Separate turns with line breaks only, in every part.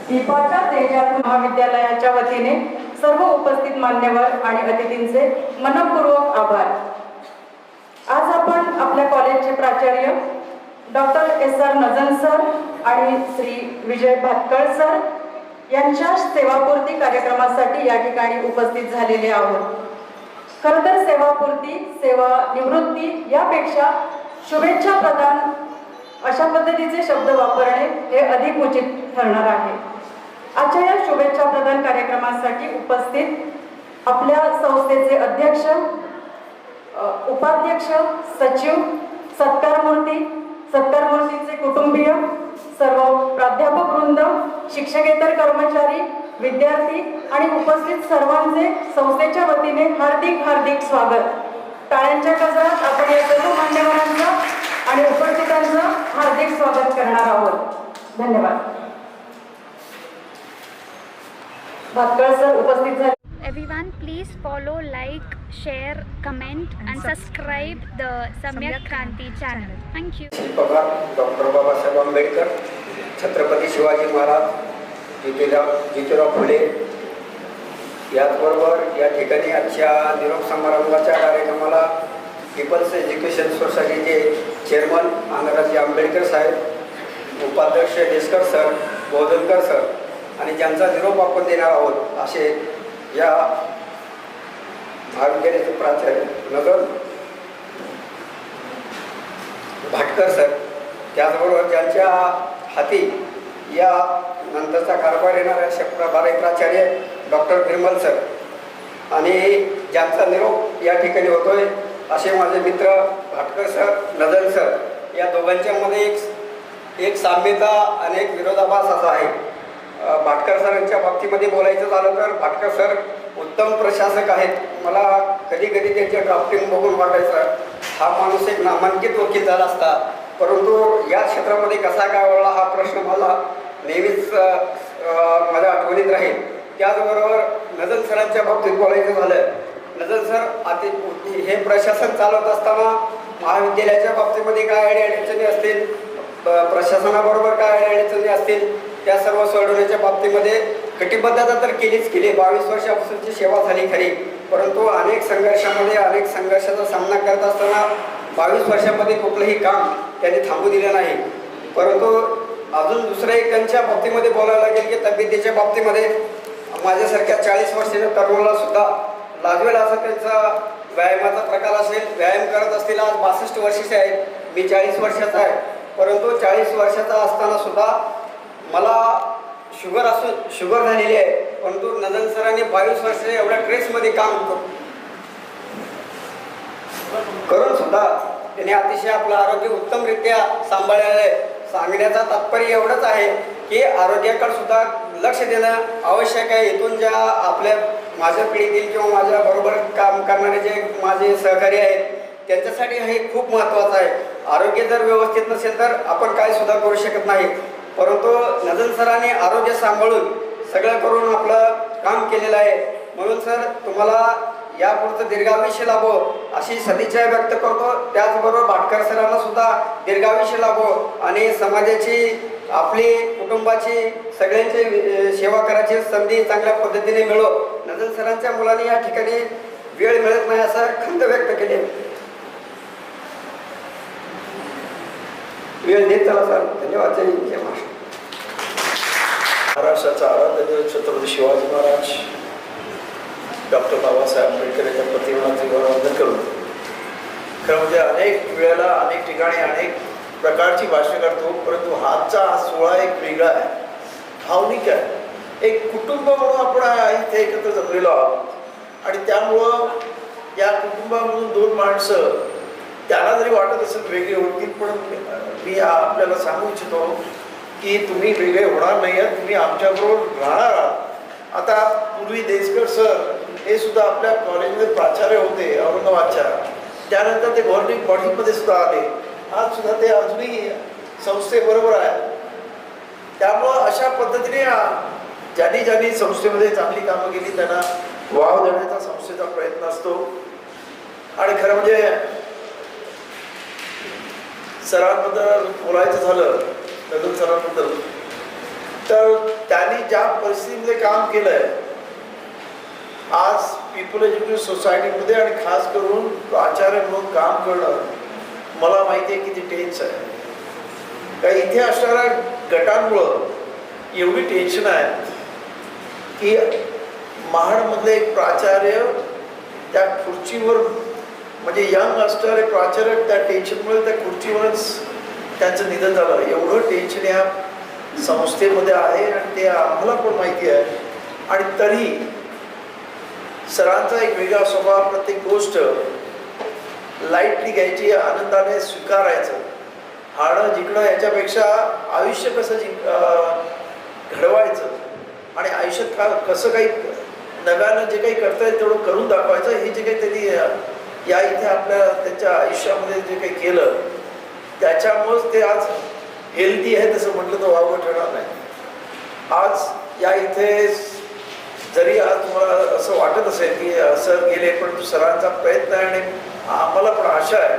दीपाच्या तेजातून महाविद्यालयाच्या वतीने सर्व उपस्थित मान्यवर आणि अतिथींचे मनपूर्वक आभार। आज आपण आपल्या कॉलेजचे प्राचार्य डॉक्टर SR नजन सर आणि श्री विजय भातकळ सर यांच्या सेवापूर्ती कार्यक्रमासाठी या ठिकाणी उपस्थित झालेले आहोत। खरं तर सेवापूर्ती, सेवा निवृत्ती यापेक्षा शुभेच्छा प्रदान अशा पद्धतीचे शब्द वापरणे हे अधिक उचित ठरणार आहे। आजच्या या शुभेच्छा प्रदान कार्यक्रमासाठी उपस्थित आपल्या संस्थेचे अध्यक्ष, उपाध्यक्ष, सचिव, सत्कारमूर्तीचे कुटुंबीय, सर्व प्राध्यापक वृंद, शिक्षकेतर कर्मचारी, विद्यार्थी आणि उपस्थित सर्वांचे संस्थेच्या वतीने हार्दिक स्वागत। टाळ्यांच्या गजरात आपण या सर्व मान्यवरांचं आणि उपस्थितांचं हार्दिक स्वागत करणार आहोत। धन्यवाद। भातकळ सर उपस्थित झाले।
Everyone, please follow, like, share, comment and subscribe the Samyak Kranti channel. Thank you.
Doctor Babasaheb Ambedkar, Chhatrapati Shivaji Maharaj, Jyotirao Phule याचबरोबर या ठिकाणी आजच्या निरोप समारंभाच्या कार्यक्रमाला पीपल्स एज्युकेशन सोसायटीचे चेअरमन आनंदराजे आंबेडकर साहेब, उपाध्यक्ष देशकर सर, बोधनकर सर आणि ज्यांचा निरोप आपण देणार आहोत असे या महाविद्यालयाचे प्राचार्य नगर भाटकर सर, त्याचबरोबर ज्यांच्या हाती या नंतरचा कारभार येणाऱ्या प्रभारी प्राचार्य डॉक्टर निर्मल सर आणि ज्यांचा निरोप या ठिकाणी होतोय असे माझे मित्र भाटकर सर, नजन सर, या दोघांच्यामध्ये एक साम्यता आणि एक विरोधाभास असा आहे। भाटकर सरांच्या बाबतीमध्ये बोलायचं झालं तर भाटकर सर उत्तम प्रशासक आहेत। मला कधी कधी त्यांच्या ड्राफ्टिंग बघून वाटायचं हा माणूस एक नामांकित वकील झाला असता, परंतु या क्षेत्रामध्ये कसा काय वळला हा प्रश्न मला नेहमीच माझ्या आठवणीत राहील। त्याचबरोबर नजन सरांच्या बाबतीत बोलायचं झालं, नजन सर हे प्रशासन चालवत असताना महाविद्यालयाच्या बाबतीमध्ये काय अडचणी असतील, प्रशासनाबरोबर काय अडचणी असतील, त्या सर्व सोडवण्याच्या बाबतीमध्ये कटिबद्धता तर केलीच केली। 22 वर्षापासूनची सेवा झाली खरी, परंतु अनेक संघर्षाचा सामना करत असताना 22 वर्षामध्ये कुठलंही काम त्यांनी थांबू दिलं नाही। परंतु अजून दुसऱ्या एकांच्या बाबतीमध्ये बोलायला गेलं की तब्येतीच्या बाबतीमध्ये माझ्यासारख्या 40 वर्षाच्या तरुणाला सुद्धा लाजवेल असा त्यांचा व्यायामाचा प्रकार असेल। व्यायाम करत असतील, आज 62 वर्षाचे आहेत, मी 40 वर्षाचा आहे, परंतु 40 वर्षाचा असताना सुद्धा मला शुगर झालेली आहे, परंतु नजन सरांनी 22 वर्ष एवढ्या ट्रेसमध्ये काम करून सुद्धा त्यांनी अतिशय आपलं आरोग्य उत्तमरित्या सांभाळलेलं आहे। सांगण्याचा तात्पर्य एवढंच आहे की आरोग्याकडे सुद्धा लक्ष देणं आवश्यक आहे। इथून ज्या आपल्या माझ्या पिढीतील किंवा माझ्या बरोबर काम करणारे जे माझे सहकारी आहेत त्यांच्यासाठी हे खूप महत्त्वाचं आहे। आरोग्य जर व्यवस्थित नसेल तर आपण काय सुद्धा करू शकत नाही, परंतु नजन सरांनी आरोग्य सांभाळून सगळं करून आपलं काम केलेलं आहे। म्हणून सर तुम्हाला यापुढचं दीर्घायुष्य लाभो अशी सदिच्छा व्यक्त करतो। त्याचबरोबर भाटकर सरांना सुद्धा दीर्घायुष्य लाभो आणि समाजाची, आपली कुटुंबाची, सगळ्यांची सेवा करायची संधी चांगल्या पद्धतीने मिळो। नजन सरांच्या मुलांनी या ठिकाणी वेळ मिळत नाही असं खंत व्यक्त केली। वेळ देत चला सर, धन्यवाद। जय
महाराष्ट्राचा आराध्य छत्रपती शिवाजी महाराज, डॉक्टर बाबासाहेब आंबेडकर यांच्या प्रतिमांचे गौरवंदन करून खरं म्हणजे अनेक वेळेला अनेक ठिकाणी अनेक प्रकारची भाषण करतो, परंतु हा सोहळा एक वेगळा आहे, भावनिक आहे। एक कुटुंब म्हणून आपण इथे एकत्र जमलेलो आहोत आणि त्यामुळं या कुटुंबामधून 2 माणसं त्यांना जरी वाटत असेल वेगळे होतील, पण मी आपल्याला सांगू इच्छितो की तुम्ही वेगळे होणार नाही आहात, तुम्ही आमच्याबरोबर राहणार आहात। आता पूर्वी देशकर सर हे सुद्धा आपल्या कॉलेजमध्ये प्राचार्य होते औरंगाबादच्या, त्यानंतर ते गव्हर्निंग बॉडीमध्ये सुद्धा आले, आज सुद्धा ते अजूनही संस्थेबरोबर आहे। त्यामुळं अशा पद्धतीने ज्यांनी संस्थेमध्ये चांगली कामं केली त्यांना वाव देण्याचा संस्थेचा प्रयत्न असतो। आणि खरं म्हणजे सरांबद्दल बोलायचं झालं, नजन सरांबद्दल तर त्यांनी ज्या परिस्थितीमध्ये काम केलं आहे, आज पीपल एज्युकेशन सोसायटीमध्ये आणि खास करून प्राचार्य म्हणून काम करणं मला माहिती आहे किती टेन्स आहे. कारण इथे असणाऱ्या गटांमुळं एवढी टेन्शन आहेत की महाडमधले एक प्राचार्य त्या खुर्चीवर, म्हणजे यंग असणारे प्राचार्य त्या टेन्शनमुळे त्या खुर्चीवरच त्यांचं निधन झालं. एवढं टेन्शन या संस्थेमध्ये आहे आणि ते आम्हाला पण माहिती आहे. आणि तरी सरांचा एक वेगळा स्वभाव, प्रत्येक गोष्ट लाईटली घ्यायची, आनंदाने स्वीकारायचं. हाडं जिंकणं याच्यापेक्षा आयुष्य कसं घडवायचं आणि आयुष्यात कसं काही नव्यानं जे काही करता येईल तेवढं करून दाखवायचं, हे जे काही त्यांनी या इथे आपल्या त्यांच्या आयुष्यामध्ये जे काही केलं त्याच्यामुळंच ते आज हेल्दी आहे तसं म्हटलं तर वावगं ठरणार नाही. आज या इथे जरी आज तुम्हाला असं वाटत असेल की सर गेले, परंतु सरांचा प्रयत्न आहे आणि आम्हाला पण आशा आहे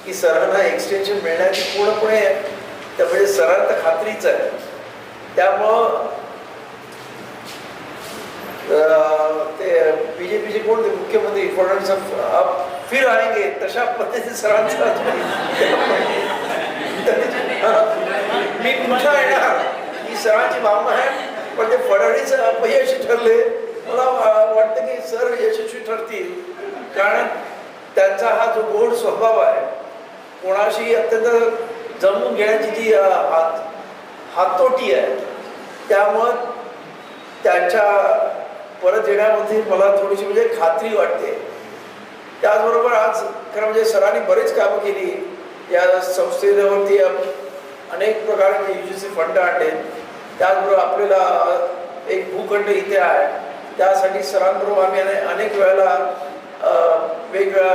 की सरांना एक्सटेन्शन मिळण्याची पूर्णपणे म्हणजे सरांना खात्रीच आहे. त्यामुळं ते बीजेपीचे कोण ते मुख्यमंत्री फडणवीस फिर आएंगे तशा पद्धतीने सरांचा मी पुन्हा येणार ही सरांची भावना आहे. पण ते फडणवीस अपयशी ठरले, मला वाटतं की सर यशस्वी ठरतील. कारण त्यांचा हा जो गोड स्वभाव आहे, कोणाशी अत्यंत जमून घेण्याची जी हातोटी आहे, त्यामुळं त्यांच्या परत येण्यामध्ये मला थोडीशी म्हणजे खात्री वाटते. त्याचबरोबर आज खरं म्हणजे सरांनी बरेच कामं केली या संस्थेवरती. अनेक प्रकारचे UGC फंड आणले. त्याचबरोबर आपल्याला एक भूखंड इथे आहे, त्यासाठी सरांबरोबर आम्ही अनेक वेळेला वेगवेगळ्या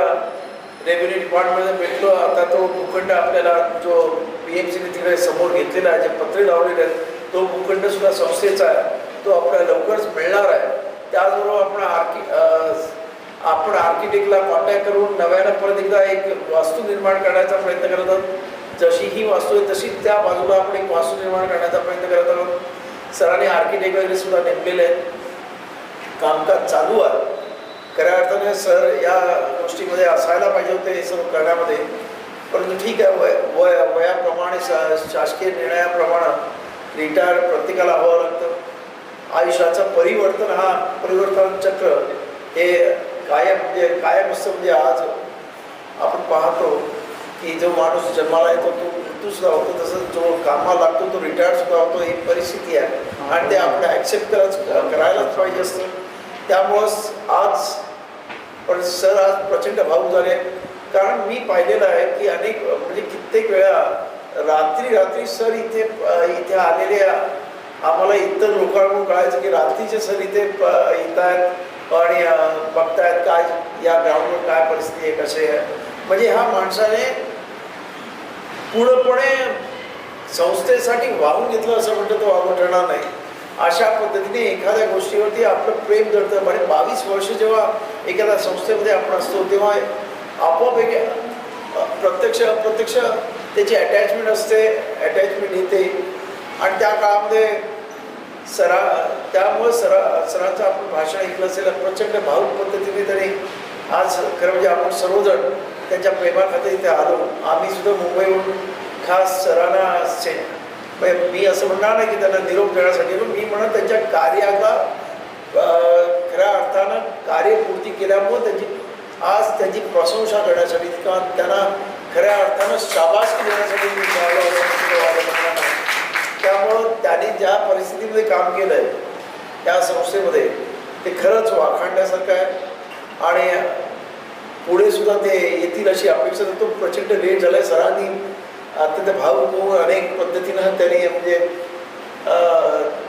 रेव्हेन्यू डिपार्टमेंटमध्ये भेटलो. आता तो भूखंड आपल्याला जो PMCने तिकडे समोर घेतलेला आहे, जे पत्रे लावलेले आहेत, तो भूखंड सुद्धा संस्थेचा आहे, तो आपल्याला लवकरच मिळणार आहे. त्याचबरोबर आपण आर्किटेक्टला कॉन्टॅक्ट करून नव्यानं परत एकदा एक वास्तू निर्माण करण्याचा प्रयत्न करत आहोत. जशी ही वास्तू आहे तशी त्या बाजूला आपण एक वास्तू निर्माण करण्याचा प्रयत्न करत आहोत. सरांनी आर्किटेक्ट वगैरे सुद्धा नेमलेले आहेत, कामकाज चालू आहे. खऱ्या अर्थाने सर या गोष्टीमध्ये असायला पाहिजे होते हे सर्व करण्यामध्ये, परंतु ठीक आहे, वयाप्रमाणे शासकीय निर्णयाप्रमाणे रिटायर प्रत्येकाला हवं लागतं. आयुष्याचं परिवर्तन चक्र हे कायम असतं. म्हणजे आज आपण पाहतो की जो माणूस जन्माला येतो तो मृत्यूसुद्धा होतो, तसंच जो कामाला लागतो तो रिटायर सुद्धा होतो. ही परिस्थिती आहे आणि ते आपण ॲक्सेप्ट करायलाच पाहिजे असतं. त्यामुळंच आज पण सर आज प्रचंड भावूक झाले. कारण मी पाहिलेलं आहे की अनेक म्हणजे कित्येक वेळा रात्री सर इथे आलेले आम्हाला इतर लोकांकडून कळायचं की रात्रीचे सर इथे येत आहेत आणि बघतायत काय या ग्राउंडवर काय परिस्थिती आहे, कसे आहे. म्हणजे ह्या माणसाने पूर्णपणे संस्थेसाठी वाहून घेतलं असं म्हटलं तर वाहून ठरणार नाही. अशा पद्धतीने एखाद्या गोष्टीवरती आपलं प्रेम जडतं. म्हणजे 22 वर्ष जेव्हा एखाद्या संस्थेमध्ये आपण असतो तेव्हा आपोआप एक प्रत्यक्ष अप्रत्यक्ष त्याची अटॅचमेंट असते, अटॅचमेंट येते. आणि त्या काळामध्ये त्यामुळं सरांचं आपण भाषण ऐकलं असेल प्रचंड भावूक पद्धतीने. तरी आज खरं म्हणजे आपण सर्वजण त्यांच्या प्रेमाखातर इथे आलो. आम्ही सुद्धा मुंबईहून खास सरांना मी असं म्हणणार नाही की त्यांना निरोप देण्यासाठी, मी म्हणत त्यांच्या कार्याला खऱ्या अर्थानं कार्यपूर्ती केल्यामुळं त्यांची प्रशंसा करण्यासाठी किंवा त्यांना खऱ्या अर्थानं शाबासकी देण्यासाठी मी त्यामुळं त्यांनी ज्या परिस्थितीमध्ये काम केलं आहे त्या संस्थेमध्ये ते खरंच वाखाणण्यासारखं आहे. आणि पुढे सुद्धा ते येतील अशी अपेक्षा तो प्रचंड लेट झाला आहे. सरांनी अत्यंत भावूक होऊन अनेक पद्धतीनं त्यांनी म्हणजे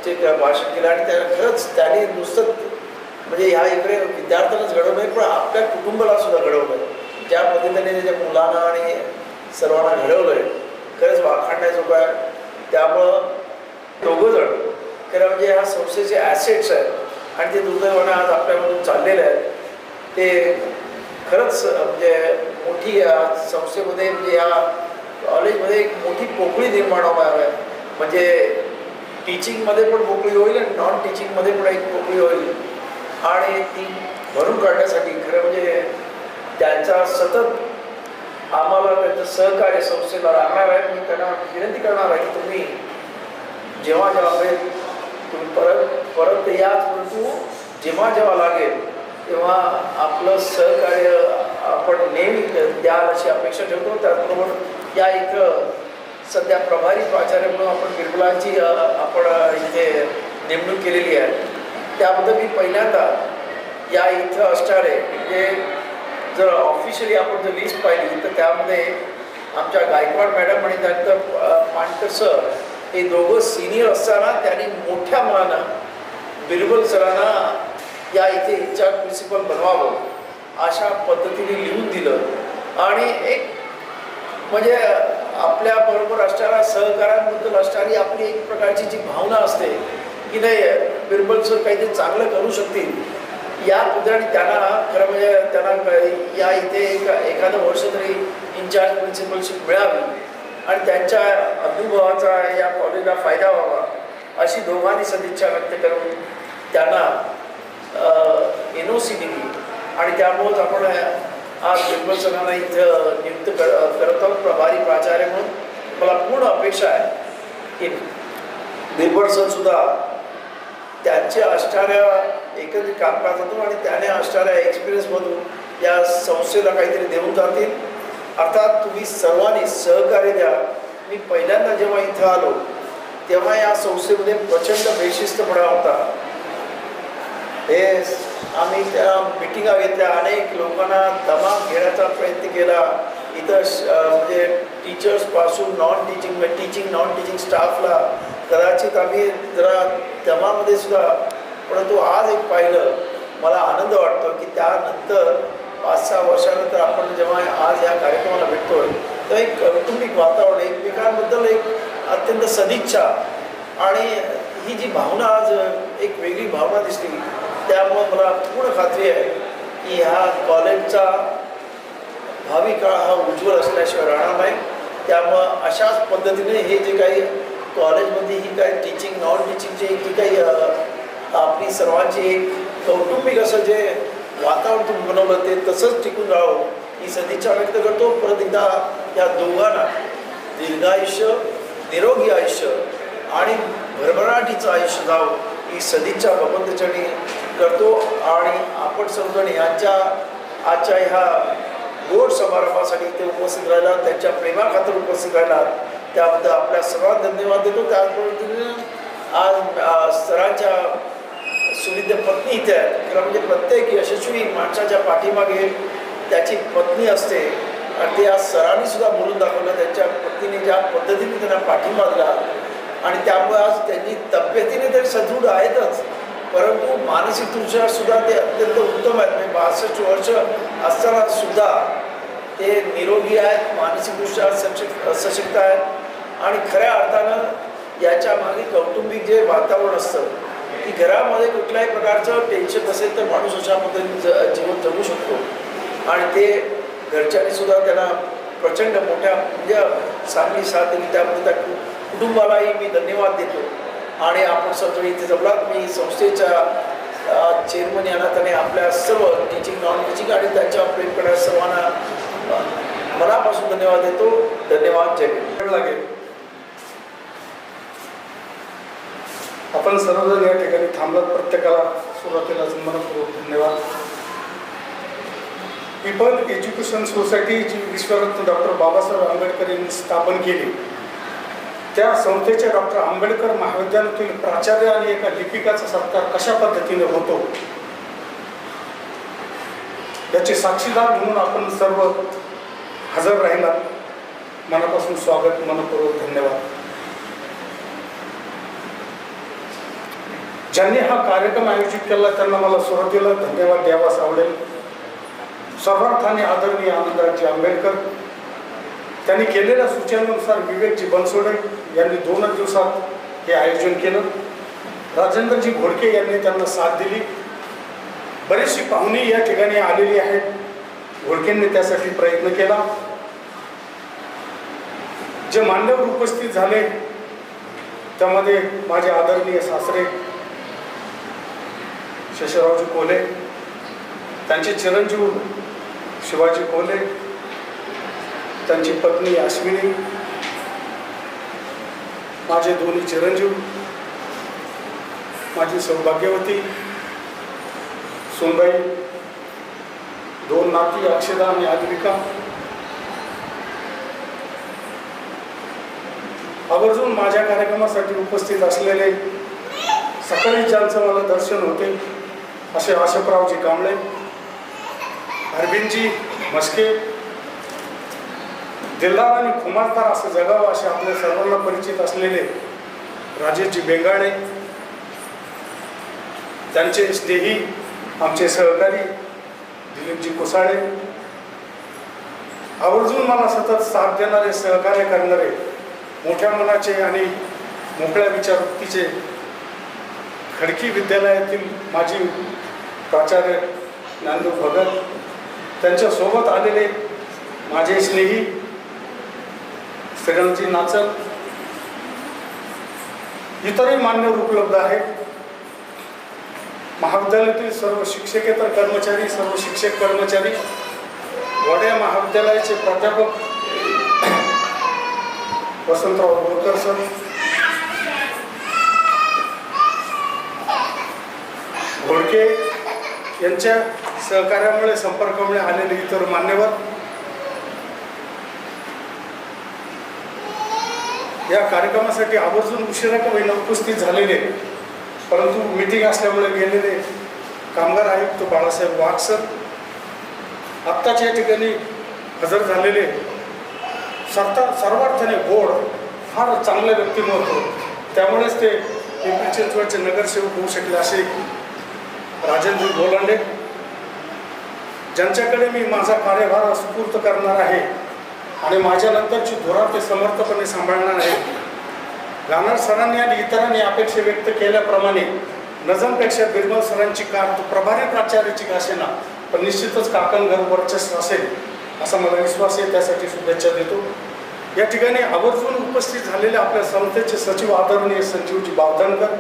जे भाषण केलं आणि खरंच त्यांनी नुसतं म्हणजे ह्या इकडे विद्यार्थ्यांनाच घडवलं नाही पण आपल्या कुटुंबाला सुद्धा घडवलं आहे. ज्या पद्धतीने त्याच्या मुलांना आणि सर्वांना घडवलं आहे खरंच वाखाणण्याजोगं आहे. त्यामुळं दोघंजण खरं म्हणजे ह्या संस्थेचे ॲसेट्स आहेत आणि ते दुर्दैवाने आज आपल्यामधून चाललेले आहेत. ते खरंच म्हणजे मोठी संस्थेमध्ये म्हणजे या कॉलेजमध्ये एक मोठी पोकळी निर्माण होणार आहे. म्हणजे टीचिंगमध्ये पण मोकळी होईल आणि नॉन टीचिंगमध्ये पण एक मोकळी होईल आणि ती भरून काढण्यासाठी खरं म्हणजे त्यांचा सतत आम्हाला त्यांचं सहकार्य संस्थेला लागणार आहे. मी त्यांना विनंती करणार आहे की तुम्ही जेव्हा वेळ तुम्ही परत याच, परंतु जेव्हा लागेल तेव्हा आपलं सहकार्य आपण नेहमी द्याल अशी अपेक्षा ठेवतो. त्याचबरोबर या इथं सध्या प्रभारी प्राचार्य म्हणून आपण बिरबलांची आपण इथे नेमणूक केलेली आहे. त्याबद्दल मी पहिल्यांदा या इथं असणारे म्हणजे जर ऑफिशियली आपण जर लिस्ट पाहिली तर त्यामध्ये आमच्या गायकवाड मॅडम आणि त्यानंतर पाणकर सर हे दोघं सिनियर असताना त्यांनी मोठ्या मनानं बिरबल सरांना या इथे इन्चार्ज प्रिन्सिपल बनवावं अशा पद्धतीने लिहून दिलं आणि एक म्हणजे आपल्याबरोबर असणाऱ्या सहकाऱ्यांबद्दल असणारी आपली एक प्रकारची जी भावना असते की नाही बिरबल सर काहीतरी चांगलं करू शकतील या पद्धतीने त्यांना खरं म्हणजे त्यांना या इथे एखादं वर्ष तरी इन्चार्ज प्रिन्सिपलशिप मिळावी आणि त्यांच्या अनुभवाचा या कॉलेजला फायदा व्हावा अशी दोघांनी सदिच्छा व्यक्त करून त्यांना NOC दिली आणि त्यामुळेच आपण आज बिरबल सरांना इथं नियुक्त करत आहोत प्रभारी प्राचार्य म्हणून. मला पूर्ण अपेक्षा आहे की बिरबल सर सुद्धा त्यांच्या असणाऱ्या एकत्रित कामकाजातून आणि त्याने असणाऱ्या एक्सपिरियन्समधून या संस्थेला काहीतरी देऊन जातील. अर्थात तुम्ही सर्वांनी सहकार्य द्या. मी पहिल्यांदा जेव्हा इथं आलो तेव्हा या संस्थेमध्ये प्रचंड बेशिस्तपणा होता. हे आम्ही त्या मिटिंगा घेतल्या, अनेक लोकांना दमाम घेण्याचा प्रयत्न केला. इथं म्हणजे टीचर्सपासून non teaching teaching non teaching स्टाफला कदाचित आम्ही जरा दमामध्ये सुद्धा, परंतु आज एक पाहिलं मला आनंद वाटतो की त्यानंतर 5-6 वर्षानंतर आपण जेव्हा आज या कार्यक्रमाला भेटतोय तर एक कौटुंबिक वातावरण, एकमेकांबद्दल एक अत्यंत सदिच्छा आणि ही जी भावना आज एक वेगळी भावना दिसली. त्यामुळं मला पूर्ण खात्री आहे की ह्या कॉलेजचा भावी काळ हा उज्ज्वल असल्याशिवाय राहणार नाही. त्यामुळं अशाच पद्धतीने हे जे काही कॉलेजमध्ये ही काही टीचिंग नॉन टीचिंगची जी काही आपली सर्वांची एक कौटुंबिक असं जे वातावरण तुम्ही बनवलं ते तसंच टिकून राहावं ही सदिच्छा व्यक्त करतो. परत एकदा या दोघांना दीर्घायुष्य, निरोगी आयुष्य आणि भरभराटीचं आयुष्य जावं ही सदिच्छा भगवंताचरणी करतो. आणि आपण सर्वजण यांच्या आजच्या ह्या गोड समारंभासाठी इथे उपस्थित राहिला, त्यांच्या प्रेमाखातर उपस्थित राहिला त्याबद्दल आपल्या सर्वांना धन्यवाद देतो. त्याच पद्धतीने आज सरांच्या सुविध पत्नी इथे आहे. खरं म्हणजे प्रत्येक यशस्वी माणसाच्या पाठीमागे त्याची पत्नी असते आणि ते आज सरांनी सुद्धा बोलून दाखवलं. त्यांच्या पत्नीने ज्या पद्धतीने त्यांना पाठिंबा दिला आणि त्यामुळे आज त्यांनी तब्येतीने तरी सदृढ आहेतच, परंतु मानसिकदृष्ट्या सुद्धा ते अत्यंत उत्तम आहेत. म्हणजे 62 वर्ष असताना सुद्धा ते निरोगी आहेत, मानसिकदृष्ट्या सशक्त आहेत आणि खऱ्या अर्थानं याच्या मागे कौटुंबिक जे वातावरण असतं की घरामध्ये कुठल्याही प्रकारचं टेन्शन नसेल तर माणूस अशा पद्धतीने जीवन जगू शकतो आणि ते घरच्यांनी सुद्धा त्यांना प्रचंड मोठ्या म्हणजे चांगली साथ दिली. त्यामुळे त्या कुटुंबालाही मी धन्यवाद देतो. आणि आपण सगळे इथे जमलात. मी संस्थेच्या चेअरमन या नात्याने आपल्या सर्व टीचिंग नॉन टीचिंग आणि त्यांच्या प्रेम करणाऱ्या सर्वांना मनापासून धन्यवाद देतो. धन्यवाद. जय हिंद.
लागेल आपण सर्वजण या ठिकाणी थांबलात. प्रत्येकाला सुरुवातीलाच मनपूर्वक धन्यवाद. पीपल एज्युकेशन सोसायटी जी विश्वरत्न डॉक्टर बाबासाहेब आंबेडकर यांनी स्थापन केली त्या संस्थेच्या डॉक्टर आंबेडकर महाविद्यालयातील प्राचार्य आणि एका लिपिकाचा सत्कार कशा पद्धतीने होतो याचे साक्षीदार म्हणून आपण सर्व हजर राहिलात. मनापासून स्वागत, मनपूर्वक धन्यवाद. ज्यांनी हा कार्यक्रम आयोजित केला त्यांना मला सुरुवातीला धन्यवाद द्यावास आवडेल. सर्वार्थाने आदरणीय आनंदरावजी आंबेडकर त्यांनी केलेल्या सूचनेनुसार विवेकजी बनसोडे यांनी 2 दिवसात हे आयोजन केलं. राजेंद्रजी घोडके यांनी त्यांना साथ दिली. बरीचशी पाहुणी या ठिकाणी आलेली आहेत. घोडकेंनी त्यासाठी प्रयत्न केला. जे मान्यवर उपस्थित झाले त्यामध्ये माझे आदरणीय सासरे शेषरावजी कोले, त्यांचे चिरंजीव शिवाजी कोले, त्यांची पत्नी अश्विनी, माझे दोन्ही चिरंजीव, माझी सौभाग्यवती सोनबाई, दोन नाती अक्षदा आणि आद्विका, आवर्जून माझ्या कार्यक्रमासाठी उपस्थित असलेले सकाळी ज्यांचं मला दर्शन होते असे आशपरावजी कांबळे, अरविंदजी मस्के, दिलदार आणि खुमारदार असं जगावं असे आपल्या सर्वांना परिचित असलेले राजेशजी बेंगाडे, त्यांचे स्नेही आमचे सहकारी दिलीपजी कोसाळे, आवर्जून मला सतत साथ देणारे, सहकार्य करणारे, मोठ्या मनाचे आणि मोकळ्या विचारवृत्तीचे खडकी विद्यालयातील माजी प्राचार्य ज्ञानदेव भगत, त्यांच्यासोबत आलेले माझे स्नेही श्रीरामजी नाचल, इतरही मान्यवर उपलब्ध आहेत, महाविद्यालयातील सर्व शिक्षकेतर कर्मचारी, सर्व शिक्षक कर्मचारी, वड्या महाविद्यालयाचे प्राध्यापक वसंतराव बोरकर सर, घोडके यांच्या सहकार्यामुळे, संपर्कामुळे आलेले इतर मान्यवर, या कार्यक्रमासाठी आवर्जून उशिरा का होईना उपस्थित झालेले, परंतु मीटिंग असल्यामुळे गेलेले कामगार आयुक्त बाळासाहेब वाघ सर, आत्ताच या ठिकाणी हजर झालेले सर्वार्थाने गोड, फार चांगले व्यक्तिमत्व, त्यामुळेच ते पिंपरी चिंचवडचे नगरसेवक होऊ शकले असे राजेंद्र गोलांडे, ज्यांच्याकडे मी माझा कार्यभार सुपूर्त करणार आहे आणि माझ्या नंतरची धुरा ते समर्थपणे सांभाळणार आहे. गानार सरांनी आणि इतरांनी अपेक्षा व्यक्त केल्याप्रमाणे नजमपेक्षा बिरबल सरांची कार प्रभारी प्राचार्याची असेना, पण निश्चितच काकणघर वर्चस्व असेल असा मला विश्वास आहे. त्यासाठी शुभेच्छा देतो. या ठिकाणी आवर्जून उपस्थित झालेले आपल्या संस्थेचे सचिव आदरणीय संजीवजी बावधनकर,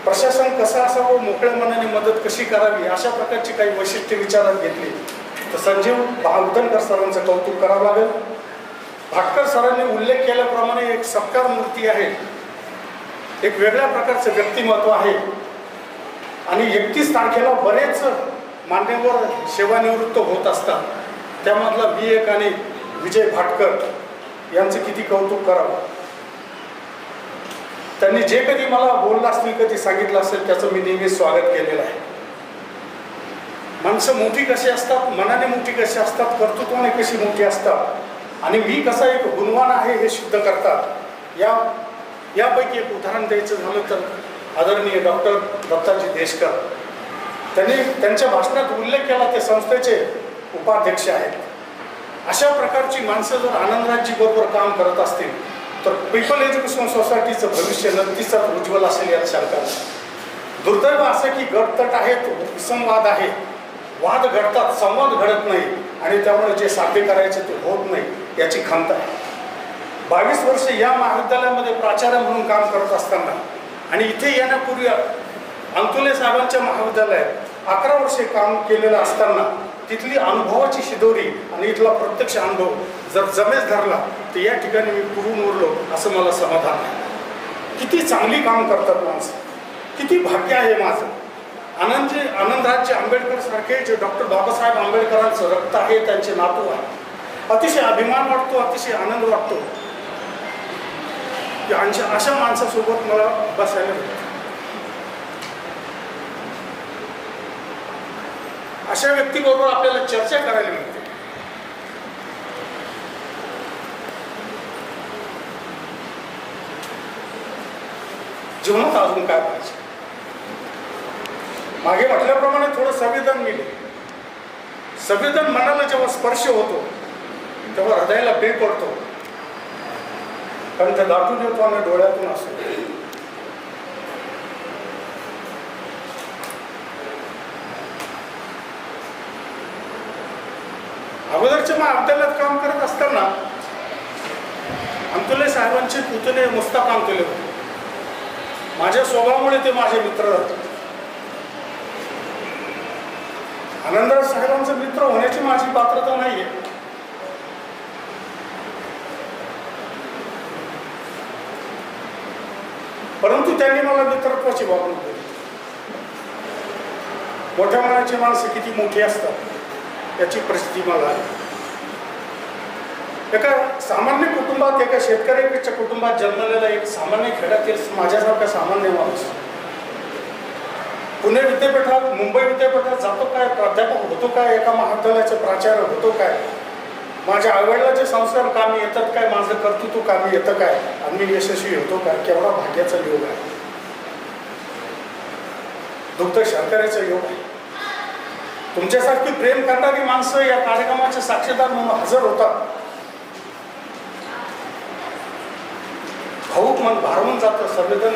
प्रशासन कसं असावं, मोकळ्या मनाने मदत कशी करावी, अशा प्रकारची काही वैशिष्ट्ये विचारात घेतली तर संजीव बावधनकर सरांचं कौतुक करावं लागेल. भाटकर सरांनी उल्लेख केल्याप्रमाणे एक सत्कार मूर्ती आहे, एक वेगळ्या प्रकारचं व्यक्तिमत्व आहे आणि 31 तारखेला बरेच मान्यवर सेवानिवृत्त होत असतात. त्यामधला V1 आणि विजय भाटकर यांचं किती कौतुक करावं. त्यांनी जे कधी मला बोललं असतील, कधी सांगितलं असेल, त्याचं मी नेहमी स्वागत केलेलं आहे. माणसं मोठी कशी असतात, मनाने मोठी कशी असतात, कर्तृत्वाने कशी मोठी असतात आणि मी कसा एक गुणवान आहे हे सिद्ध करतात. यापैकी एक उदाहरण द्यायचं झालं तर आदरणीय डॉक्टर दत्ताजी देशकर, त्यांनी त्यांच्या भाषणात उल्लेख केला, ते संस्थेचे उपाध्यक्ष आहेत. अशा प्रकारची माणसं जर आनंदराजजीबरोबर काम करत असतील तर पीपल एज्युकेशन सोसायटीचं भविष्य नक्कीच उज्ज्वल असेल यात शंका नाही. दुर्दैव असं की गटतट आहेत, विसंवाद आहे, वाद घडतात, संवाद घडत नाही आणि त्यामुळे जे साध्य करायचे ते होत नाही याची खंत आहे. 22 वर्ष या महाविद्यालयामध्ये प्राचार्य म्हणून काम करत असताना आणि इथे येण्यापूर्वी अंतुले साहेबांच्या महाविद्यालयात 11 वर्षे काम केलेलं असताना तिथली अनुभवाची शिदोरी आणि इथला प्रत्यक्ष अनुभव जर जमेस धरला तर या ठिकाणी मी पुरून उरलो असं मला समाधान आहे. किती चांगली काम करतात माणसं, किती भाग्य आहे माझं. आनंदराज आंबेडकर सारखे जे डॉक्टर बाबासाहेब आंबेडकरांचं रक्त आहे, त्यांचे नातू आहे. अतिशय अभिमान वाटतो, अतिशय आनंद वाटतो की अशा माणसासोबत मला बसायला भेटतं. अशा व्यक्तीबरोबर आपल्याला चर्चा करायला मिळते. जीवनात अजून काय पाहिजे. मागे म्हटल्याप्रमाणे थोडं संवेदन मिळेल. संवेदन मनाला जेव्हा स्पर्श होतो तेव्हा हृदयाला पेट पडतो, कारण ते दाटून येतो आणि डोळ्यातून असतो. अगोदरच्या महाविद्यालयात काम करत असताना अंतुले साहेबांचे पुतणे मुस्ताक अंतुले होते. माझ्या स्वभावामुळे ते माझे मित्र झाले. आनंदराज साहेबांचा मित्र होण्याची माझी पात्रता नाहीये, परंतु त्यांनी मला मित्रत्वाची वागणूक दिली. मोठ्या मनाची माणसं किती मोठी असतात याची परिस्थिती मला आहे. एका सामान्य कुटुंबात, एका शेतकऱ्याच्या कुटुंबात जन्मलेला एक सामान्य खेड्यातील माझ्यासारखा सामान्य माणूस पुणे विद्यापीठात, मुंबई विद्यापीठात जातो काय, प्राध्यापक होतो काय, एका महाविद्यालयाचे प्राचार्य होतो काय, माझ्या आईवडिलांचे संस्कार कामी येतात काय, माझं कर्तृत्व कामी येतं काय, आणि मी यशस्वी होतो काय. केवढा भाग्याचा योग आहे, दुग्ध शर्करेचा योग आहे. तुमच्यासारखी प्रेम करणारी माणसं या कार्यक्रमाचे साक्षीदार म्हणून हजर होतात. भाऊक मन भारावून जातं, संवेदन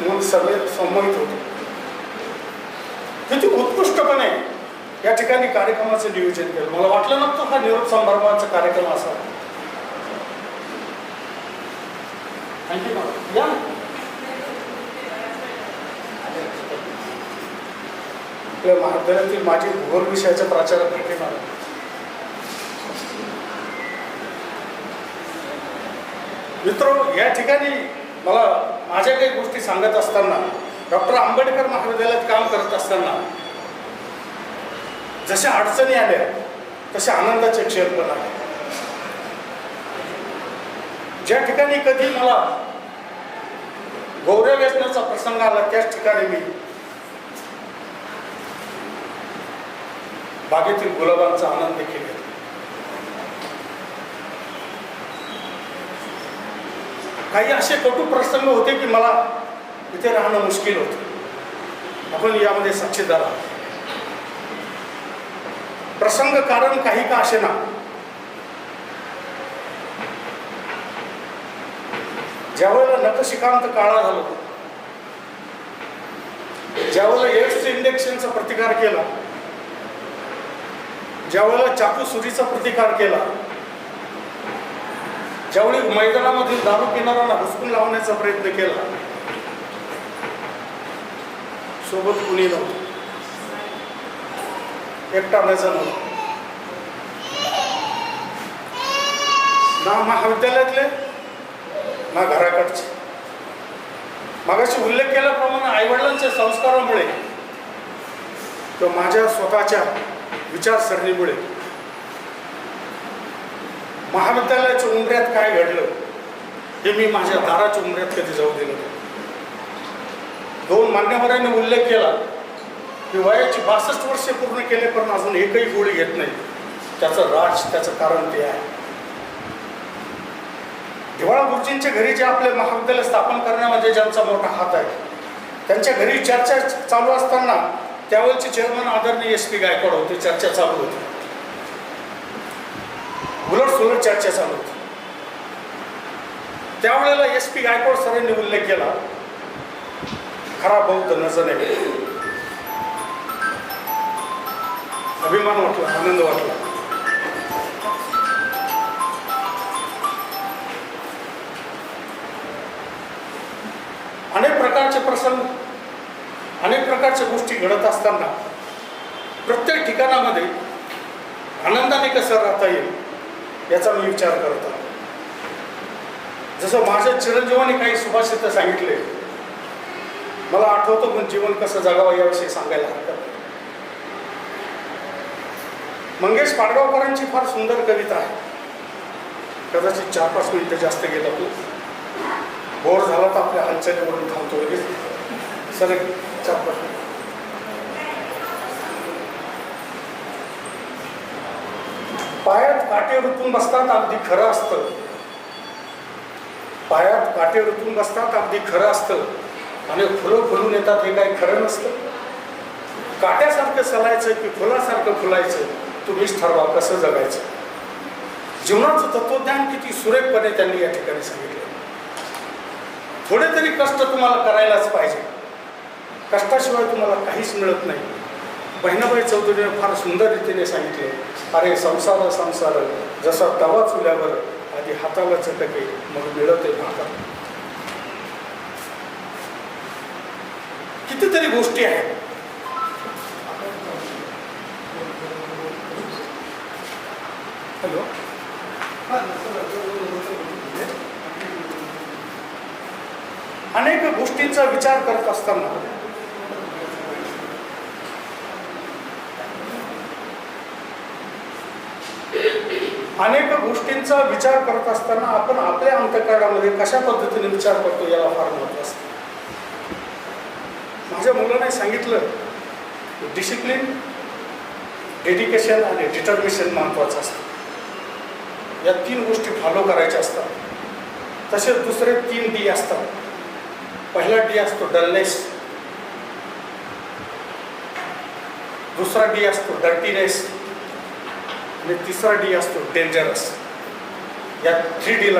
मन संमोहित होतं. किती उत्कृष्टपणे या ठिकाणी कार्यक्रमाचं नियोजन केलं. मला वाटलं नव्हतं हा निरोप समारंभाचा कार्यक्रम असा. Thank you madam. या आपल्या महाविद्यालयातील माझी भूगोल विषयाचे प्राचार्य भेटले मला. मित्र, या ठिकाणी मला माझ्या काही गोष्टी सांगत असताना, डॉक्टर आंबेडकर महाविद्यालयात काम करत असताना जशा अडचणी आल्या तशा आनंदाचे क्षण पण आले. ज्या ठिकाणी कधी मला गौरव व्यसनाचा प्रसंग आला त्याच ठिकाणी मी बागेतील गुलाबांचा आनंद देखील घेतला. काही असे कटू प्रसंग होते की मला इथे राहणं मुश्किल होतं. आपण यामध्ये साक्षीदार आहोत. प्रसंग कारण काही का असेना, ज्यावेळेला नखशिकांत काळा झालो, ज्यावेळेला एड्स इंजेक्शनचा प्रतिकार केला, ज्यावेळेला चाकू सुरीचा प्रतिकार केला, ज्यावेळी मैदानामधील दारू पिणाऱ्यांना हुसकून लावण्याचा प्रयत्न केला, सोबत कुणी नव्हतं, एकटा नजर नव्हता. ना महाविद्यालयातले ना घराकडचे. मागाशी उल्लेख केल्याप्रमाणे आईवडिलांच्या संस्कारामुळे किंवा माझ्या स्वतःच्या विचारसरणीमुळे महाविद्यालयाच्या उंबऱ्यात काय घडलं हे मी माझ्या दाराच्या उंबऱ्यात कधी जाऊ दिलं नाही. 2 मान्यवरांनी उल्लेख केला की वयाची 62 वर्षे पूर्ण केले पण अजून एकही गोळी घेत नाही. त्याचं राज, त्याचं कारण ते आहे. दिवाळा गुरुजींच्या घरी जे आपले महाविद्यालय स्थापन करण्यामध्ये ज्यांचा मोठा हात आहे, त्यांच्या घरी चर्चा चालू असताना त्यावेळेचे चेअरमन आदरणीय SP गायकवाड होते. चर्चा चालू होती, उलट चर्चा चालू होती. त्यावेळेला SP गायकवाड सरांनी उल्लेख केला, खरा बौद्ध नजर आहे. अभिमान वाटला, आनंद वाटला. अनेक प्रकारचे प्रसंग, अनेक प्रकारच्या गोष्टी घडत असताना प्रत्येक ठिकाणामध्ये आनंदाने कसं राहता येईल याचा मी विचार करतो. जसं माझ्या चिरंजीवाने काही सुभाषित सांगितले, मला आठवतं पण जीवन कसं जगावं याविषयी सांगायला हरकत नाही. मंगेश पाडगावकरांची फार सुंदर कविता आहे. कदाचित 4-5 मिनिटं जास्त गेला तू बोर झाला तर आपल्या हालचालीवरून थांबतो लगेच. Sir 4-5 minute. पायात काटे रुतून बसतात अगदी खरं असतं, पायात काटे रुतून बसतात अगदी खरं असतं, आणि फुलं फुलून येतात हे काही खरं नसतं. काट्यासारखं चलायचं की फुलासारखं फुलायचं तुम्हीच ठरवा कसं जगायचं. जीवनाचं तत्वज्ञान किती सुरेखपणे त्यांनी या ठिकाणी सांगितलं. थोडे तरी कष्ट तुम्हाला करायलाच पाहिजे, कष्टाशिवाय तुम्हाला काहीच मिळत नाही. बहिणाबाई चौधरीने फार सुंदर रीतीने सांगितले, अरे संसार संसार जसा तवा चुल्यावर अगदी हाताला चटके मग मिळते भाकर. कितीतरी गोष्टी आहेत. हॅलो, अनेक गोष्टींचा विचार करत असताना आपण आपल्या अंतःकरणामध्ये कशा पद्धतीने विचार करतो याला फार महत्त्व असतं. माझ्या मुलाने सांगितलं डिसिप्लिन, डेडिकेशन आणि डिटर्मिनेशन महत्त्वाचं असतं. या 3 गोष्टी फॉलो करायच्या असतात. तसेच दुसरे 3 डी असतात. पहिला डी असतो डलनेस, दुसरा डी असतो डर्टीनेस आणि तिसरा डी असतो डेंजरस. या 3 डीला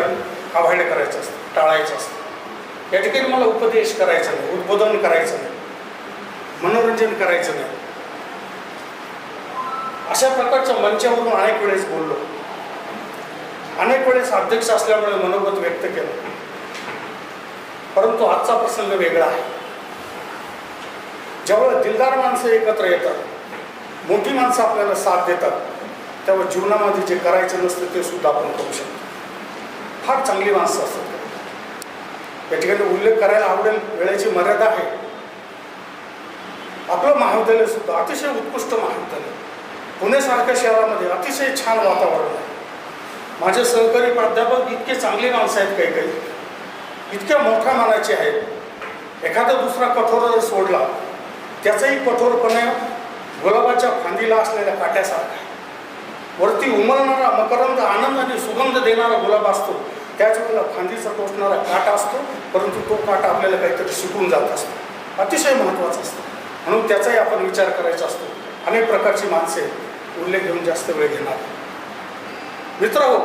अवॉइड करायचं असतं, टाळायचं असतं. या ठिकाणी मला उपदेश करायचा नाही, उद्बोधन करायचं नाही, मनोरंजन करायचं नाही. अशा प्रकारच्या मंचावरून अनेक वेळेस बोललो, अनेक वेळेस अध्यक्ष असल्यामुळे मनोगत व्यक्त केलं. परंतु आजचा प्रसंग वेगळा आहे. जेव्हा दिलदार माणसं एकत्र येतात, मोठी माणसं आपल्याला साथ देतात, तेव्हा जीवनामध्ये जे करायचं नसतं ते सुद्धा आपण करू शकतो. फार चांगली माणसं असतात. या ठिकाणी उल्लेख करायला आवडेल, वेळेची मर्यादा आहे. आपलं महाविद्यालय सुद्धा अतिशय उत्कृष्ट महाविद्यालय, पुण्यासारख्या शहरामध्ये अतिशय छान वातावरण आहे. माझे सहकारी प्राध्यापक इतके चांगले माणसं आहेत, काही इतक्या मोठ्या मनाचे आहेत. एखादा दुसरा कठोर जर सोडला, त्याचाही कठोरपणे गुलाबाच्या फांदीला असलेल्या काट्यासारखा आहे. वरती उमलणारा मकरंद, आनंद आणि सुगंध देणारा गुलाब असतो, त्याच वेळेला फांदीचा टोचणारा काटा असतो. परंतु तो काटा आपल्याला काहीतरी शिकून जात असतो, अतिशय महत्त्वाचा असतो. म्हणून त्याचाही आपण विचार करायचा असतो. अनेक प्रकारची माणसे उल्लेख घेऊन जास्त वेळ घेणार. मित्रहो,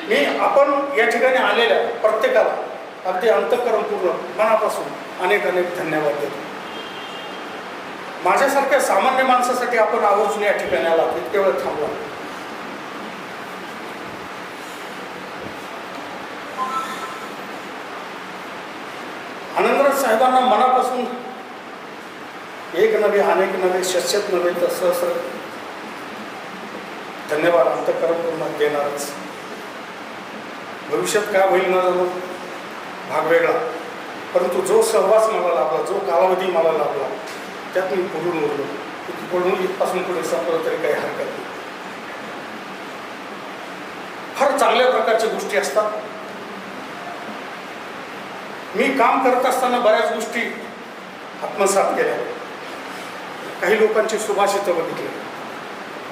मी आपण या ठिकाणी आलेल्या प्रत्येकाला अगदी अंतःकरणपूर्ण मनापासून अनेक धन्यवाद देतो. माझ्यासारख्या सामान्य माणसासाठी आपण आवर्जून या ठिकाणी आला, इतके वेळ थांबला. आनंदराज साहेबांना मनापासून एक नव्हे, अनेक नव्हे, शतशत नव्हे तर सहस्र धन्यवाद अंतःकरणपूर्ण देणारच. भविष्यात काय होईल न जाणो, भाग वेगळा. परंतु जो सहवास मला लाभला, जो कालावधी मला लाभला, त्यात मी पुढून उरलो. पुढून इथपासून पुढे संपलं तरी काही हरकत नाही. फार चांगल्या प्रकारच्या गोष्टी असतात. मी काम करत असताना बऱ्याच गोष्टी आत्मसात केल्या. काही लोकांची सुभाषितं बघितली.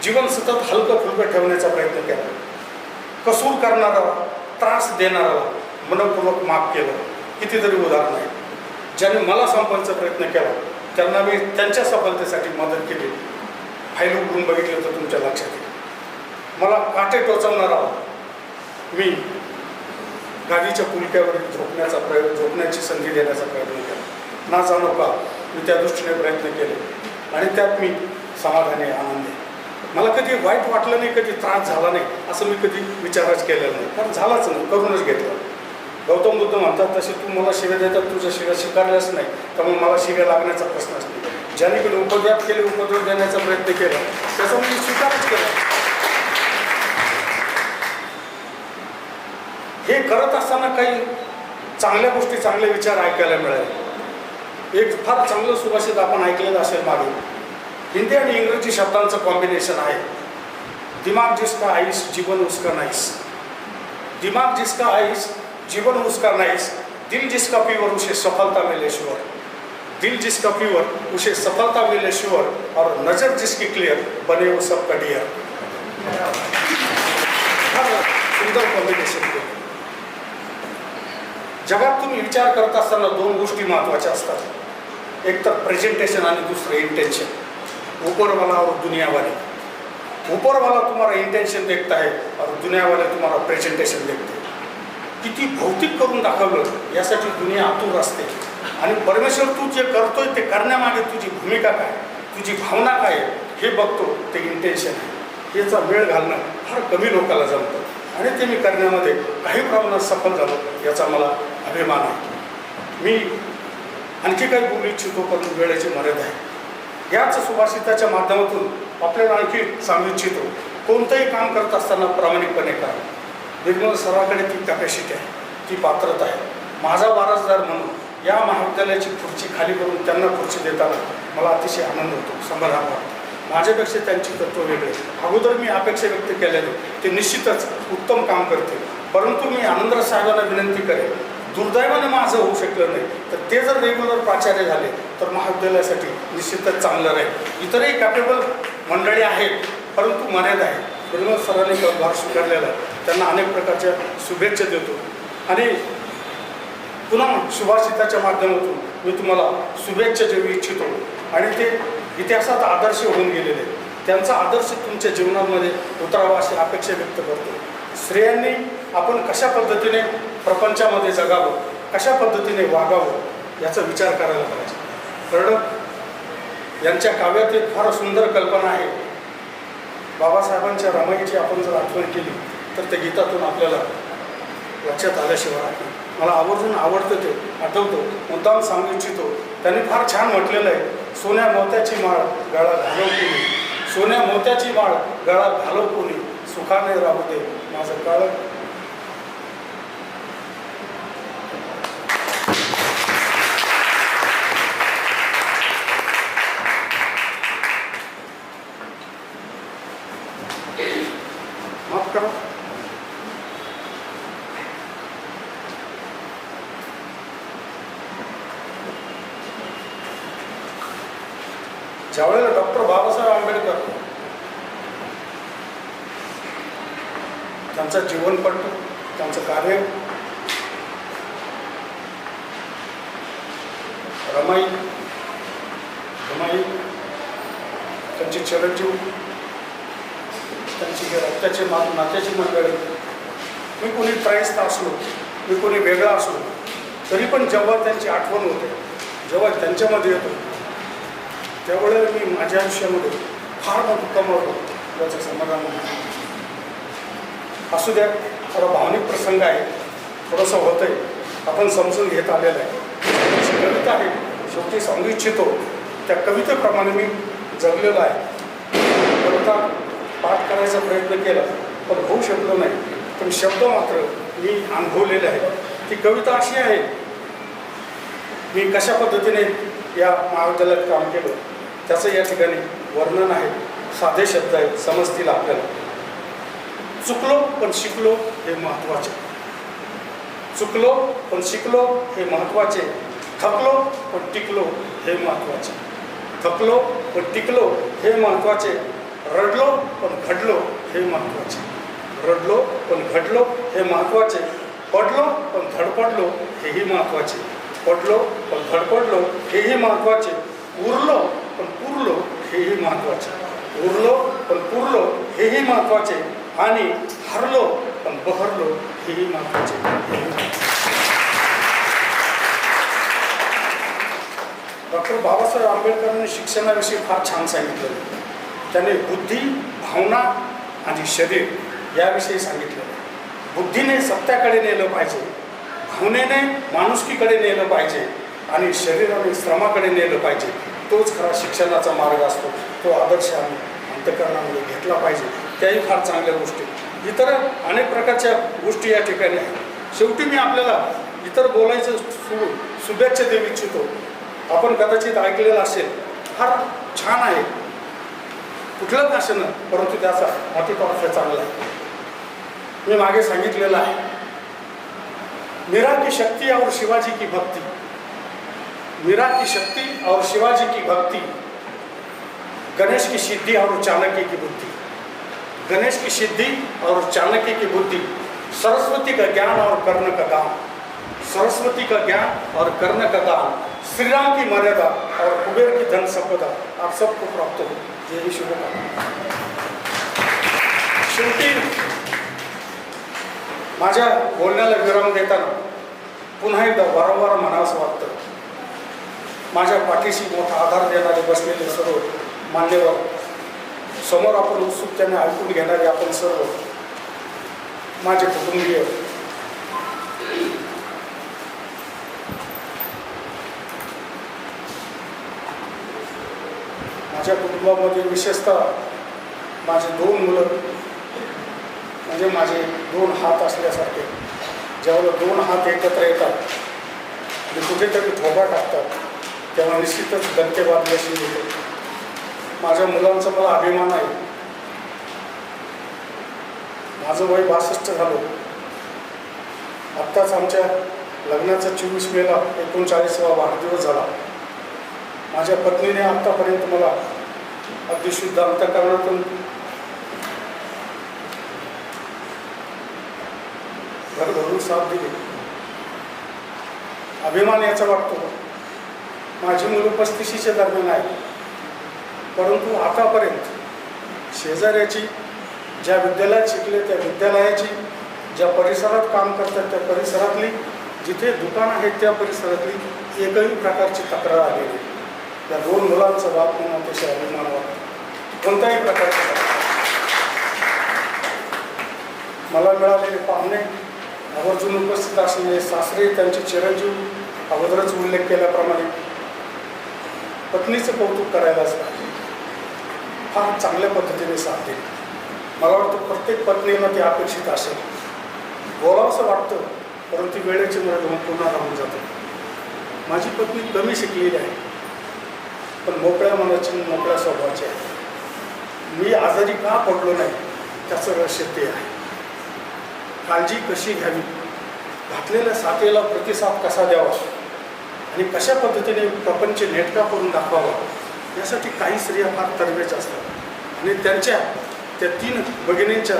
जीवन सतत हलकं फुलकं ठेवण्याचा प्रयत्न केला. कसूर करणारा, त्रास देणारा मनपूर्वक माफ केलं. कितीतरी उदाहरणं आहेत. ज्यांनी मला संपवायचा प्रयत्न केला त्यांना मी त्यांच्या सफलतेसाठी मदत केली. फाईल उघडून बघितलं तर तुमच्या लक्षात येईल. मला काटे टोचवणारा मी गादीच्या पुलक्यावर झोपण्याची संधी देण्याचा प्रयत्न केला. ना जाणो का मी त्या दृष्टीने प्रयत्न केले आणि त्यात मी समाधानी, आनंदी. मला कधी वाईट वाटलं नाही, कधी त्रास झाला नाही असं मी कधी विचारच केलेला नाही. कारण झालाच नाही, करूनच घेतलं. गौतम बुद्ध म्हणतात तसे तू मला शिव्या देतात, तुझ्या शिव्या स्वीकारल्याच नाही, त्यामुळे मला शिव्या लागण्याचा प्रश्नच नाही. ज्याने कधी उपद्व्याप केले, उपद्रव देण्याचा प्रयत्न केला, त्याचा मी स्वीकारच केला. हे करत असताना काही चांगल्या गोष्टी, चांगले विचार ऐकायला मिळाले. एक फार चांगलं सुभाषित आपण ऐकलेलं असेल मागे. हिंदी आणि इंग्रजी शब्दांचं कॉम्बिनेशन आहे. दिमाग जिसका आईस जीवन उसका नाईस. दिमाग जिसका आईस जीवन उसका नाईस. दिल जिसका प्योर उसे सफलता मिले श्योर. दिल जिसका प्योर उसे सफलता मिले श्योर. और नजर जिसकी क्लियर बने वो सब डियर. सुंदर कॉम्बिनेशन. जगात तुम्ही विचार करत असताना 2 गोष्टी महत्त्वाच्या असतात. एक तर प्रेजेंटेशन आणि दुसरं इंटेंशन. ऊपर वाला और दुनिया वाले. ऊपर वाला तुम्हारा इंटेंशन देखता है और दुनिया वाले तुम्हारा प्रेजेंटेशन देखते. किती भौतिक करून दाखवलं यासाठी दुनिया आतुर असते. आणि परमेश्वर तू जे करतोय ते करण्यामागे तुझी भूमिका काय, तुझी भावना काय हे बघतो. ते इंटेन्शन आहे. याचा वेळ घालणं फार कमी लोकांना जमतं आणि ते मी करण्यामध्ये काही प्रमाणात सफल झालो याचा मला अभिमान आहे. मी आणखी काही बोलू इच्छितो, परंतु वेळेची मर्यादा आहे. याच सुभाषिताच्या माध्यमातून आपल्याला आणखी सांगू इच्छितो, कोणतंही काम करत असताना प्रामाणिकपणे करा. निर्मल सरांकडे ती कॅपॅसिटी आहे, ती पात्रता आहे. माझा वारसदार म्हणून या महाविद्यालयाची खुर्ची खाली करून त्यांना खुर्ची देताना मला अतिशय आनंद होतो, समाधान वाटतं. माझ्यापेक्षा त्यांची तत्त्व वेगळे. अगोदर मी अपेक्षा व्यक्त केल्याने ते निश्चितच उत्तम काम करतील, परंतु मी आनंदराज साहेबांना विनंती करेन, दुर्दैवाने माझं होऊ शकलं नाही तर ते जर रेग्युलर प्राचार्य झाले तर महाविद्यालयासाठी निश्चितच चांगलं राहील. इतरही कॅपेबल मंडळी आहेत, परंतु मर्यादा आहे. निर्मल सरांनी भार स्वीकारलेला त्यांना अनेक प्रकारच्या शुभेच्छा देतो आणि पुन्हा सुभाषिताच्या माध्यमातून मी तुम्हाला शुभेच्छा देऊ इच्छितो. आणि ते इतिहासात आदर्श होऊन गेलेले, त्यांचा आदर्श तुमच्या जीवनामध्ये उतरावा अशी अपेक्षा व्यक्त करतो. स्त्रियांनी आपण कशा पद्धतीने प्रपंचामध्ये जगावं, कशा पद्धतीने वागावं याचा विचार करायला पाहिजे. कर्णक यांच्या काव्यात एक फार सुंदर कल्पना आहे. बाबासाहेबांच्या रमाईची आपण जर आठवण केली तर ते गीतातून आपल्याला लक्षात आल्याशिवाय राहत नाही. मला आवर्जून आवडतं, ते आठवतो, मुद्दाम सांगू इच्छितो. त्यांनी फार छान म्हटलेलं आहे, सोन्या मोत्याची माळ गळा घालव कोणी, सोन्या मोत्याची माळ गळा घालव कोणी, सुखाने राहू दे माझं काळ. माफ करा. ज्यावेळेला डॉक्टर बाबासाहेब आंबेडकर त्यांचा जीवनपट, त्यांचं कार्य, रमाई त्यांची चिरंजीव, त्यांची रक्ताची नात्याची मंडळी, मी कोणी त्रायस्थ असलो, मी कोणी वेगळा असलो तरी पण जेव्हा त्यांची आठवण होते, जेव्हा त्यांच्यामध्ये येतो त्यावेळेला मी माझ्या आयुष्यामध्ये फार मोठं कमावतो याचं समाधान असू द्या. थोडा भावनिक प्रसंग आहे, थोडंसं होतं आहे, आपण समजून घेत आलेलं आहे. कविता आहे, शेवटी सांगू इच्छितो, त्या कवितेप्रमाणे मी जगलेलो आहे. कविता पाठ करायचा प्रयत्न केला पण होऊ शकलो नाही, पण शब्द मात्र मी अनुभवलेले आहे. ती कविता अशी आहे, मी कशा पद्धतीने या महाविद्यालयात काम केलं त्याचं या ठिकाणी वर्णन आहे. साधे शब्द आहेत, समजतील आपल्याला. चुकलो पण शिकलो हे महत्त्वाचे, चुकलो पण शिकलो हे महत्त्वाचे, थकलो पण टिकलो हे महत्त्वाचे, थकलो पण टिकलो हे महत्त्वाचे, रडलो पण घडलो हे महत्त्वाचे, रडलो पण घडलो हे महत्त्वाचे, पडलो पण धडपडलो हेही महत्त्वाचे, पडलो पण धडपडलो हेही महत्त्वाचे, उरलो पण पुरलो हेही महत्त्वाचे, उरलो पण पुरलो हेही महत्त्वाचे, आणि हरलो पण बहरलो हेही महत्त्वाचे. डॉक्टर बाबासाहेब आंबेडकरांनी शिक्षणाविषयी फार छान सांगितलं. त्यांनी बुद्धी, भावना आणि शरीर याविषयी सांगितलं. बुद्धीने सत्याकडे नेलं पाहिजे, भावनेने माणुसकीकडे नेलं पाहिजे आणि शरीराने श्रमाकडे नेलं पाहिजे. तोच खरा शिक्षणाचा मार्ग असतो. तो आदर्श आम्ही अंतःकरणामध्ये घेतला पाहिजे. त्याही फार चांगल्या गोष्टी, इतर अनेक प्रकारच्या गोष्टी या ठिकाणी आहेत. शेवटी मी आपल्याला इतर बोलायचं सोडून शुभेच्छा देऊ इच्छितो. आपण कदाचित ऐकलेलं असेल, फार छान आहे, कुठलं भाषण, परंतु त्याचा अतित अर्थ चांगला आहे. मी मागे सांगितलेलं आहे, मीरा की शक्ति और शिवाजी की भक्ति, मीरा की शक्ति और शिवाजी की भक्ति, गणेश की सिद्धि और चाणक्य की बुद्धि, गणेश की सिद्धि और चाणक्य की बुद्धि, सरस्वती का ज्ञान और कर्ण का दान, सरस्वती का ज्ञान और कर्ण का दान, श्री राम की मर्यादा और कुबेर की धन संपदा आप सबको प्राप्त हो. यही शुभकामना. शेवटी माझ्या बोलण्याला विराम देताना पुन्हा एकदा वारंवार म्हणावंसं वाटतं, माझ्या पाठीशी मोठा आधार देणारे बसलेले सर्व मान्यवर, समोर आपण उत्सुकतेने ऐकून घेणारे आपण सर्व, माझे कुटुंबीय, माझ्या कुटुंबामध्ये विशेषतः माझे 2 मुलं म्हणजे माझे 2 हात असल्यासारखे. ज्यावेळेला 2 हात एकत्र येतात आणि कुठेतरी थोबा टाकतात तेव्हा निश्चितच दणकेबाजी अशी होते. माझ्या मुलांचा मला अभिमान आहे. माझं वय 62 झालं. आत्ताच आमच्या लग्नाचा 24 मेला 39वा वाढदिवस झाला. माझ्या पत्नीने आत्तापर्यंत मला अगदी शुद्ध अंतःकरणातून घरभरून साथ दिली. अभिमान याचा वाटतो. माझी मुलं 35च्या दरम्यान आहे, परंतु आतापर्यंत शेजाऱ्याची, ज्या विद्यालयात शिकले त्या विद्यालयाची, ज्या परिसरात काम करतात त्या परिसरातली, जिथे दुकान आहेत त्या परिसरातली एकही प्रकारची तक्रार आलेली नाही. या 2 मुलांचा बाप म्हणून अतिशय अभिमान वाटतो. कोणत्याही प्रकारचा मला मिळालेले पाहुणे, आवर्जून उपस्थित असलेले सासरे, त्यांचे चिरंजीव, अगोदरच उल्लेख केल्याप्रमाणे पत्नीचं कौतुक करायलाच पाहिजे. फार चांगल्या पद्धतीने साथ दिली. मला वाटतं प्रत्येक पत्नीला ते अपेक्षित असेल. बोलावंसं वाटतं, परंतु वेळेची मर्यादा पुन्हा राहून जाते. माझी पत्नी कमी शिकलेली आहे, पण मोकळ्या मनाची, मोकळ्या स्वभावाची आहे. मी आजारी का पडलो नाही त्याचं रहस्य ते आहे. काळजी कशी घ्यावी, घातलेल्या साथीला प्रतिसाद कसा द्यावा आणि कशा पद्धतीने प्रपंच नेटका करून दाखवावा, यासाठी काही स्त्रिया फार तरबेज असतात. आणि त्यांच्या त्या 3 भगिनींच्या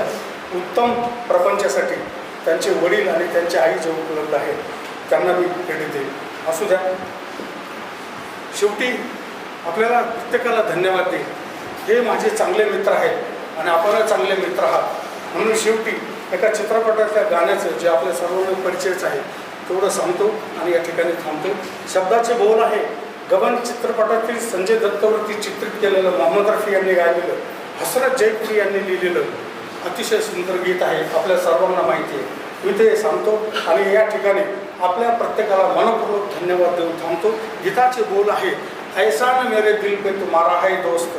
उत्तम प्रपंचासाठी त्यांचे वडील आणि त्यांची आई जो उपलब्ध आहेत त्यांना मी क्रेडिट देईन. असू द्या. शेवटी आपल्याला प्रत्येकाला धन्यवाद देईन. हे माझे चांगले मित्र आहेत आणि आपण चांगले मित्र आहात. म्हणून शेवटी एका चित्रपटाच्या गाण्याचं, जे आपल्या सर्वांना परिचयच आहे, तेवढं सांगतो आणि या ठिकाणी थांबतो. शब्दाचे बोल आहे गगन चित्रपटातील संजय दत्तवरती चित्रित केलेलं, मोहम्मद रफी यांनी गायलेलं, हसरत जयपुरी यांनी लिहिलेलं अतिशय सुंदर गीत आहे. आपल्या सर्वांना माहिती आहे. मी ते सांगतो आणि या ठिकाणी आपल्या प्रत्येकाला मनपूर्वक धन्यवाद देऊन थांबतो. गीताचे बोल आहे, ऐसा न मेरे दिल पे तुम्हारा है दोस्त,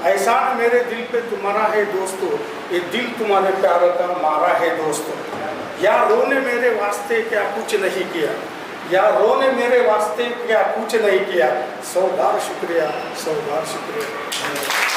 ऐसा न मेरे दिल पे तुम्हारा है दोस्तों, ये दिल तुम्हारे प्यार का मारा है दोस्तों. यारों ने मेरे वास्ते क्या कुछ नहीं किया, यारों ने मेरे वास्ते क्या कुछ नहीं किया, 100 बार शुक्रिया, 100 बार शुक्रिया.